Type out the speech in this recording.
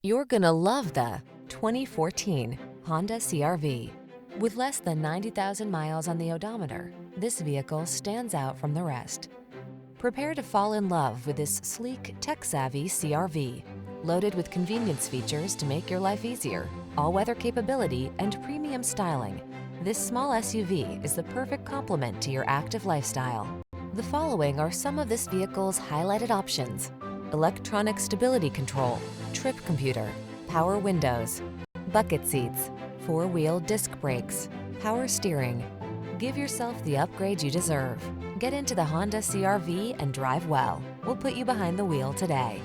You're gonna love the 2014 Honda CR-V. With less than 90,000 miles on the odometer, this vehicle stands out from the rest. Prepare to fall in love with this sleek, tech-savvy CR-V. Loaded with convenience features to make your life easier, all-weather capability, and premium styling, this small SUV is the perfect complement to your active lifestyle. The following are some of this vehicle's highlighted options: electronic stability control, trip computer, power windows, bucket seats, four-wheel disc brakes, power steering. Give yourself the upgrade you deserve. Get into the Honda CR-V and drive well. We'll put you behind the wheel today.